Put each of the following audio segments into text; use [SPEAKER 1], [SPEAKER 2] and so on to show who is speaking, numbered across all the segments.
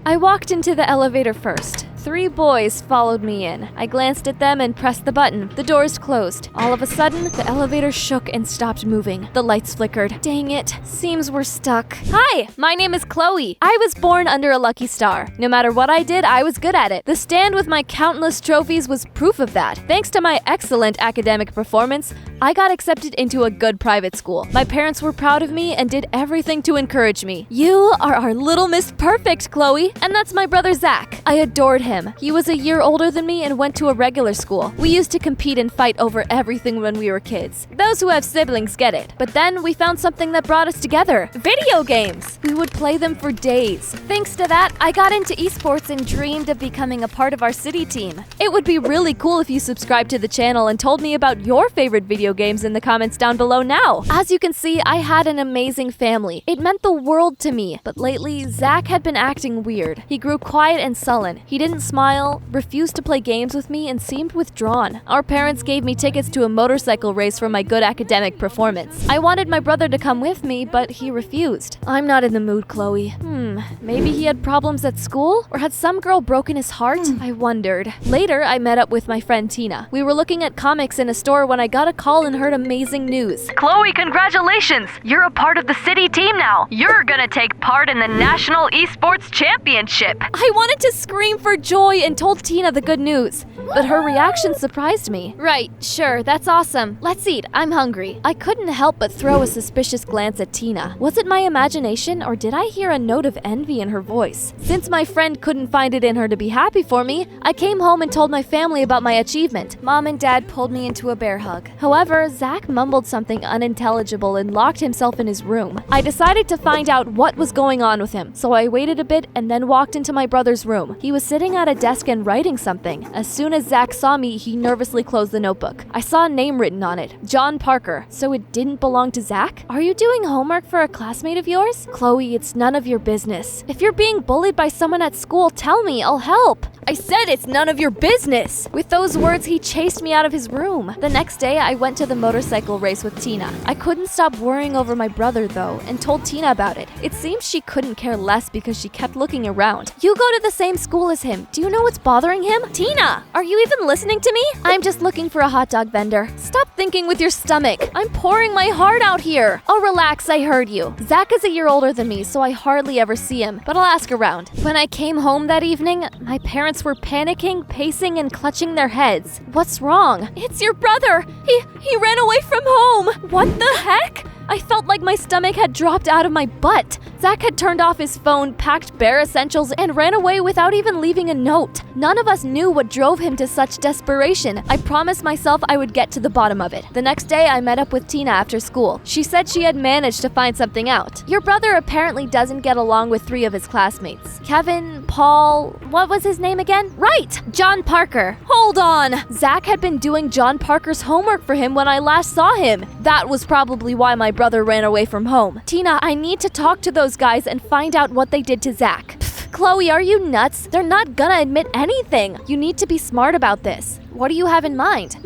[SPEAKER 1] I walked into the elevator first. 3 boys followed me in. I glanced at them and pressed the button. The doors closed. All of a sudden, the elevator shook and stopped moving. The lights flickered. Dang it. Seems we're stuck. Hi, my name is Chloe. I was born under a lucky star. No matter what I did, I was good at it. The stand with my countless trophies was proof of that. Thanks to my excellent academic performance, I got accepted into a good private school. My parents were proud of me and did everything to encourage me. You are our little Miss Perfect, Chloe. And that's my brother Zach. I adored him. He was a year older than me and went to a regular school. We used to compete and fight over everything when we were kids. Those who have siblings get it. But then we found something that brought us together. Video games! We would play them for days. Thanks to that, I got into esports and dreamed of becoming a part of our city team. It would be really cool if you subscribed to the channel and told me about your favorite video games in the comments down below now. As you can see, I had an amazing family. It meant the world to me. But lately, Zach had been acting weird. He grew quiet and sullen. He didn't smile, refused to play games with me, and seemed withdrawn. Our parents gave me tickets to a motorcycle race for my good academic performance. I wanted my brother to come with me, but he refused. I'm not in the mood, Chloe. Maybe he had problems at school? Or had some girl broken his heart? I wondered. Later, I met up with my friend Tina. We were looking at comics in a store when I got a call and heard amazing news.
[SPEAKER 2] Chloe, congratulations! You're a part of the city team now. You're gonna take part in the National Esports Championship.
[SPEAKER 1] I wanted to scream for joy and told Tina the good news, but her reaction surprised me. Right, sure, that's awesome. Let's eat, I'm hungry. I couldn't help but throw a suspicious glance at Tina. Was it my imagination, or did I hear a note of envy in her voice? Since my friend couldn't find it in her to be happy for me, I came home and told my family about my achievement. Mom and Dad pulled me into a bear hug. However, Zach mumbled something unintelligible and locked himself in his room. I decided to find out what was going on with him, so I waited a bit and then walked into my brother's room. He was sitting at a desk and writing something. As soon as Zach saw me, he nervously closed the notebook. I saw a name written on it, John Parker. So it didn't belong to Zach? Are you doing homework for a classmate of yours? Chloe, it's none of your business. If you're being bullied by someone at school, tell me, I'll help. I said it's none of your business. With those words, he chased me out of his room. The next day, I went to the motorcycle race with Tina. I couldn't stop worrying over my brother, though, and told Tina about it. It seems she couldn't care less because she kept looking around. You go to the same school as him. Do you know what's bothering him? Tina, are you even listening to me? I'm just looking for a hot dog vendor. Stop thinking with your stomach. I'm pouring my heart out here. Oh, relax, I heard you. Zach is a year older than me, so I hardly ever see him, but I'll ask around. When I came home that evening, my parents were panicking, pacing, and clutching their heads. What's wrong? It's your brother. He ran away from home. What the heck? I felt like my stomach had dropped out of my butt. Zach had turned off his phone, packed bare essentials, and ran away without even leaving a note. None of us knew what drove him to such desperation. I promised myself I would get to the bottom of it. The next day, I met up with Tina after school. She said she had managed to find something out. Your brother apparently doesn't get along with 3 of his classmates. Kevin, Paul, what was his name again? Right, John Parker. Hold on. Zach had been doing John Parker's homework for him when I last saw him. That was probably why my brother ran away from home. Tina, I need to talk to those guys and find out what they did to Zach. Pfft, Chloe, are you nuts? They're not gonna admit anything. You need to be smart about this. What do you have in mind?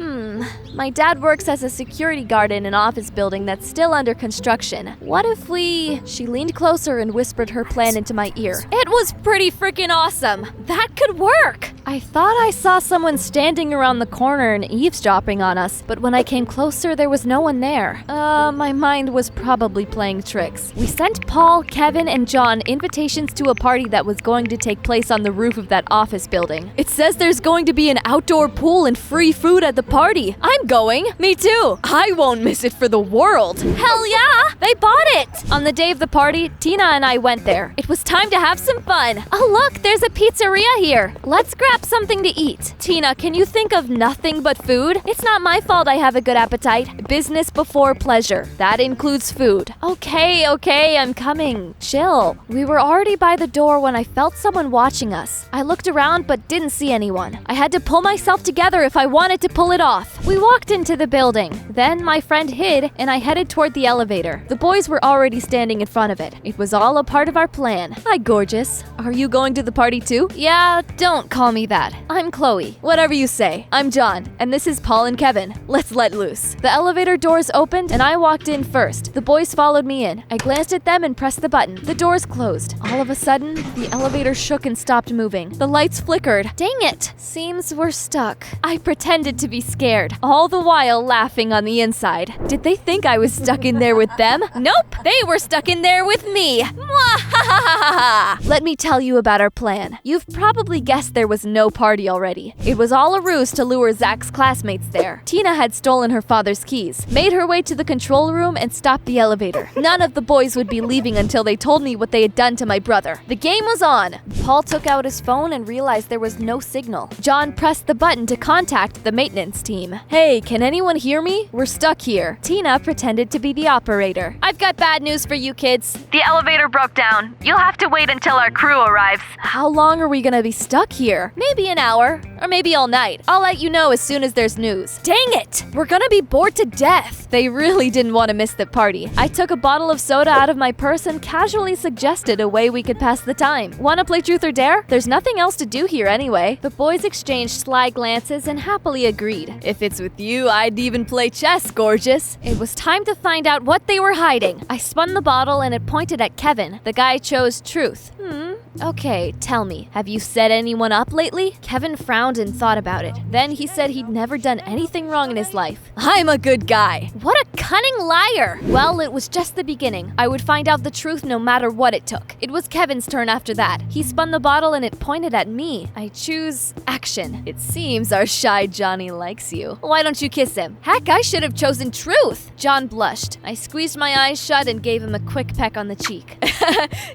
[SPEAKER 1] My dad works as a security guard in an office building that's still under construction. What if we... She leaned closer and whispered her plan into my ear. It was pretty freaking awesome. That could work. I thought I saw someone standing around the corner and eavesdropping on us, but when I came closer, there was no one there. My mind was probably playing tricks. We sent Paul, Kevin, and John invitations to a party that was going to take place on the roof of that office building. It says there's going to be an outdoor pool and free food at the party. I'm going. Me too. I won't miss it for the world. Hell yeah! They bought it! On the day of the party, Tina and I went there. It was time to have some fun. Oh look, there's a pizzeria here. Let's grab something to eat. Tina, can you think of nothing but food? It's not my fault I have a good appetite. Business before pleasure. That includes food. Okay, I'm coming. Chill. We were already by the door when I felt someone watching us. I looked around but didn't see anyone. I had to pull myself together if I wanted to pull it off. We walked into the building. Then my friend hid, and I headed toward the elevator. The boys were already standing in front of it. It was all a part of our plan. Hi, gorgeous. Are you going to the party too? Yeah, don't call me that. I'm Chloe. Whatever you say. I'm John, and this is Paul and Kevin. Let's let loose. The elevator doors opened, and I walked in first. The boys followed me in. I glanced at them and pressed the button. The doors closed. All of a sudden, the elevator shook and stopped moving. The lights flickered. Dang it! Seems we're stuck. I pretended to be scared, all the while laughing on the inside. Did they think I was stuck in there with them? Nope! They were stuck in there with me! Mwahahaha! Let me tell you about our plan. You've probably guessed there was no party already. It was all a ruse to lure Zach's classmates there. Tina had stolen her father's keys, made her way to the control room, and stopped the elevator. None of the boys would be leaving until they told me what they had done to my brother. The game was on. Paul took out his phone and realized there was no signal. John pressed the button to contact the maintenance team. Hey, can anyone hear me? We're stuck here. Tina pretended to be the operator. I've got bad news for you kids.
[SPEAKER 2] The elevator broke down. You'll have to wait until our crew arrives.
[SPEAKER 1] How long are we gonna be stuck here? Maybe an hour, or maybe all night. I'll let you know as soon as there's news. Dang it! We're gonna be bored to death. They really didn't want to miss the party. I took a bottle of soda out of my purse and casually suggested a way we could pass the time. Wanna play truth or dare? There's nothing else to do here anyway. The boys exchanged sly glances and happily agreed. If it's with you, I'd even play chess, gorgeous. It was time to find out what they were hiding. I spun the bottle and it pointed at Kevin. The guy chose truth. Okay, tell me, have you set anyone up lately? Kevin frowned and thought about it. Then he said he'd never done anything wrong in his life. I'm a good guy. What a cunning liar. Well, it was just the beginning. I would find out the truth no matter what it took. It was Kevin's turn after that. He spun the bottle and it pointed at me. I choose action. It seems our shy Johnny likes you. Why don't you kiss him? Heck, I should have chosen truth. John blushed. I squeezed my eyes shut and gave him a quick peck on the cheek.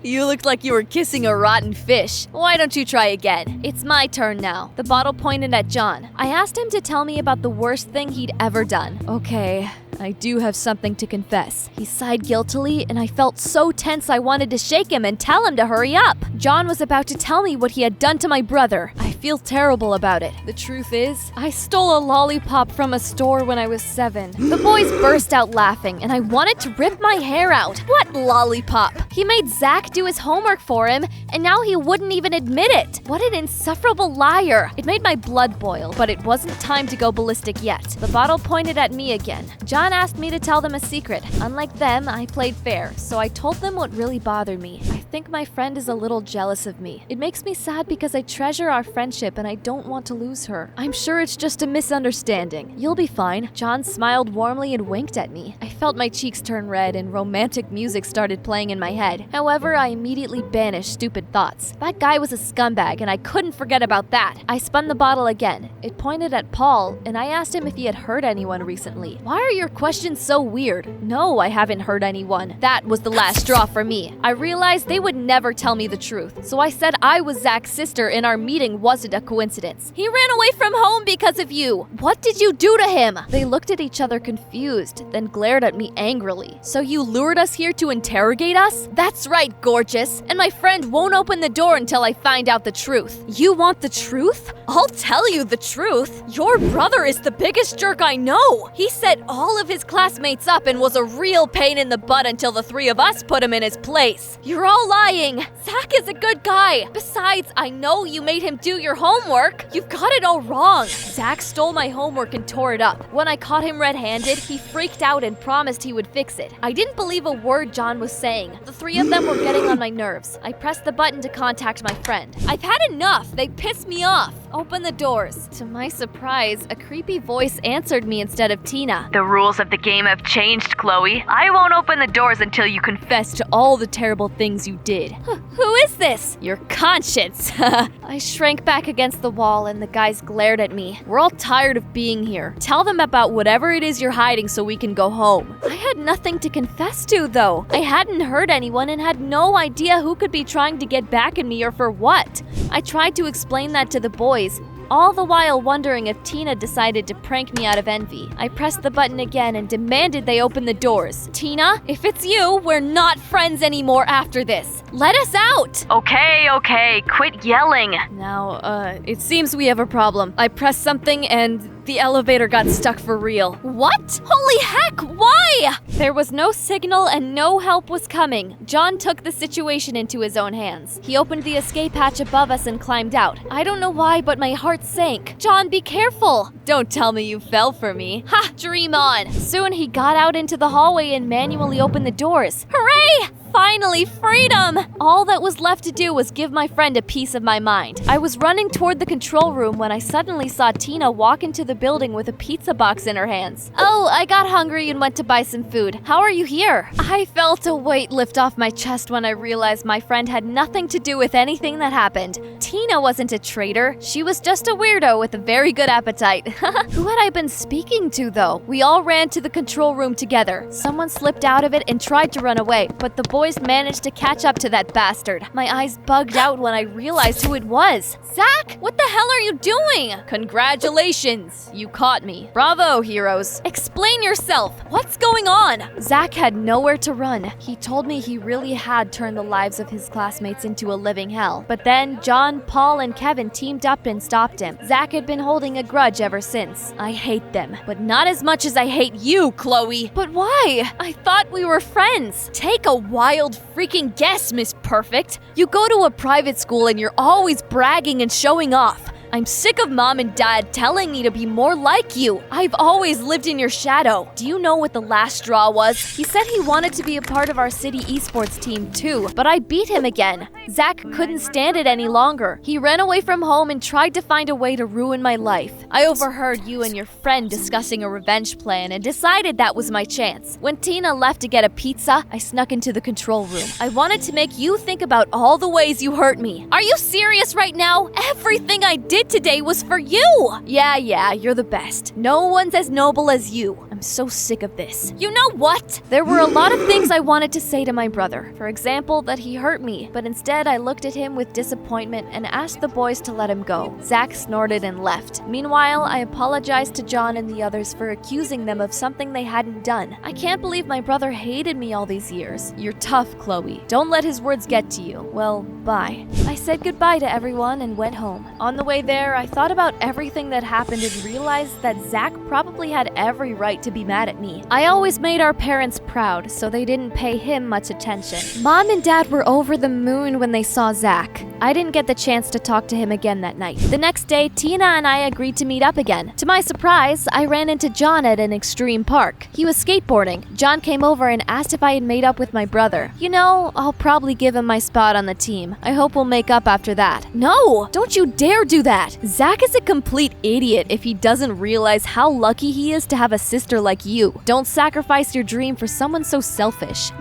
[SPEAKER 1] You looked like you were kissing a rotten fish. Why don't you try again? It's my turn now. The bottle pointed at John. I asked him to tell me about the worst thing he'd ever done. Okay, I do have something to confess. He sighed guiltily, and I felt so tense I wanted to shake him and tell him to hurry up. John was about to tell me what he had done to my brother. I feel terrible about it. The truth is, I stole a lollipop from a store when I was 7. The boys burst out laughing, and I wanted to rip my hair out. What lollipop? He made Zach do his homework for him, and now he wouldn't even admit it. What an insufferable liar. It made my blood boil, but it wasn't time to go ballistic yet. The bottle pointed at me again. John asked me to tell them a secret. Unlike them, I played fair, so I told them what really bothered me. I think my friend is a little jealous of me. It makes me sad because I treasure our friendship and I don't want to lose her. I'm sure it's just a misunderstanding. You'll be fine. John smiled warmly and winked at me. I felt my cheeks turn red and romantic music started playing in my head. However, I immediately banished stupid thoughts. That guy was a scumbag and I couldn't forget about that. I spun the bottle again. It pointed at Paul and I asked him if he had hurt anyone recently. Why are your questions so weird? No, I haven't hurt anyone. That was the last straw for me. I realized they would never tell me the truth, so I said I was Zach's sister and our meeting wasn't a coincidence. He ran away from home because of you. What did you do to him? They looked at each other confused, then glared at me angrily. So you lured us here to interrogate us? That's right, gorgeous. And my friend won't open the door until I find out the truth. You want the truth? I'll tell you the truth. Your brother is the biggest jerk I know. He set all of his classmates up and was a real pain in the butt until the 3 of us put him in his place. You're all lying. Zach is a good guy. Besides, I know you made him do your homework. You've got it all wrong. Zach stole my homework and tore it up. When I caught him red-handed, he freaked out and promised he would fix it. I didn't believe a word John was saying. The 3 of them were getting on my nerves. I pressed the button to contact my friend. I've had enough. They pissed me off. Open the doors. To my surprise, a creepy voice answered me instead of Tina.
[SPEAKER 2] The rules of the game have changed, Chloe. I won't open the doors until you confess to
[SPEAKER 1] all the terrible things you did. Who is this? Your conscience. I shrank back against the wall and the guys glared at me. We're all tired of being here. Tell them about whatever it is you're hiding so we can go home. I had nothing to confess to, though. I hadn't hurt anyone and had no idea who could be trying to get back at me or for what. I tried to explain that to the boys, all the while wondering if Tina decided to prank me out of envy. I pressed the button again and demanded they open the doors. Tina, if it's you, we're not friends anymore after this. Let us out!
[SPEAKER 2] Okay, quit yelling.
[SPEAKER 1] Now, it seems we have a problem. I pressed something and The elevator got stuck for real. What? Holy heck, why? There was no signal and no help was coming. John took the situation into his own hands. He opened the escape hatch above us and climbed out. I don't know why, but my heart sank. John, be careful. Don't tell me you fell for me. Ha, dream on. Soon he got out into the hallway and manually opened the doors. Hooray! Finally, freedom! All that was left to do was give my friend a piece of my mind. I was running toward the control room when I suddenly saw Tina walk into the building with a pizza box in her hands. Oh, I got hungry and went to buy some food. How are you here? I felt a weight lift off my chest when I realized my friend had nothing to do with anything that happened. Tina wasn't a traitor. She was just a weirdo with a very good appetite. Who had I been speaking to, though? We all ran to the control room together. Someone slipped out of it and tried to run away, but the boys managed to catch up to that bastard. My eyes bugged out when I realized who it was. Zach, what the hell are you doing? Congratulations, you caught me. Bravo, heroes. Explain yourself. What's going on? Zach had nowhere to run. He told me he really had turned the lives of his classmates into a living hell. But then John, Paul, and Kevin teamed up and stopped him. Zach had been holding a grudge ever since. I hate them, but not as much as I hate you, Chloe. But why? I thought we were friends. Take a wild freaking guess, Miss Perfect. You go to a private school and you're always bragging and showing off. I'm sick of mom and dad telling me to be more like you. I've always lived in your shadow. Do you know what the last straw was? He said he wanted to be a part of our city esports team too, but I beat him again. Zach couldn't stand it any longer. He ran away from home and tried to find a way to ruin my life. I overheard you and your friend discussing a revenge plan and decided that was my chance. When Tina left to get a pizza, I snuck into the control room. I wanted to make you think about all the ways you hurt me. Are you serious right now? Everything I did today was for you! Yeah, you're the best. No one's as noble as you. I'm so sick of this. You know what? There were a lot of things I wanted to say to my brother. For example, that he hurt me, but instead I looked at him with disappointment and asked the boys to let him go. Zach snorted and left. Meanwhile, I apologized to John and the others for accusing them of something they hadn't done. I can't believe my brother hated me all these years. You're tough, Chloe. Don't let his words get to you. Well, bye. I said goodbye to everyone and went home. On the way there, I thought about everything that happened and realized that Zach probably had every right to be mad at me. I always made our parents proud, so they didn't pay him much attention. Mom and Dad were over the moon when they saw Zach. I didn't get the chance to talk to him again that night. The next day, Tina and I agreed to meet up again. To my surprise, I ran into John at an extreme park. He was skateboarding. John came over and asked if I had made up with my brother. You know, I'll probably give him my spot on the team. I hope we'll make up after that. No! Don't you dare do that! Zach is a complete idiot if he doesn't realize how lucky he is to have a sister like you. Don't sacrifice your dream for someone so selfish.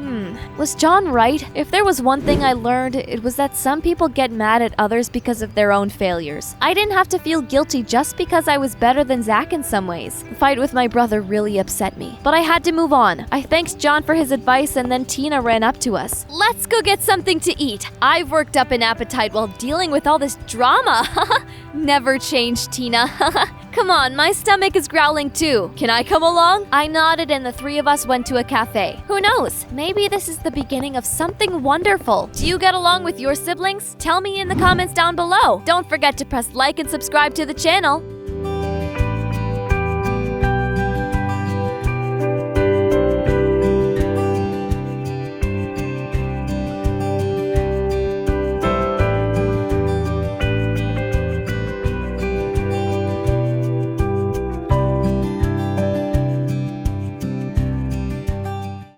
[SPEAKER 1] Was John right? If there was one thing I learned, it was that some people get mad at others because of their own failures. I didn't have to feel guilty just because I was better than Zach in some ways. The fight with my brother really upset me, but I had to move on. I thanked John for his advice and then Tina ran up to us. Let's go get something to eat. I've worked up an appetite while dealing with all this drama. Never change, Tina. Come on, my stomach is growling too. Can I come along? I nodded and the three of us went to a cafe. Who knows? Maybe this is the beginning of something wonderful. Do you get along with your siblings? Tell me in the comments down below. Don't forget to press like and subscribe to the channel.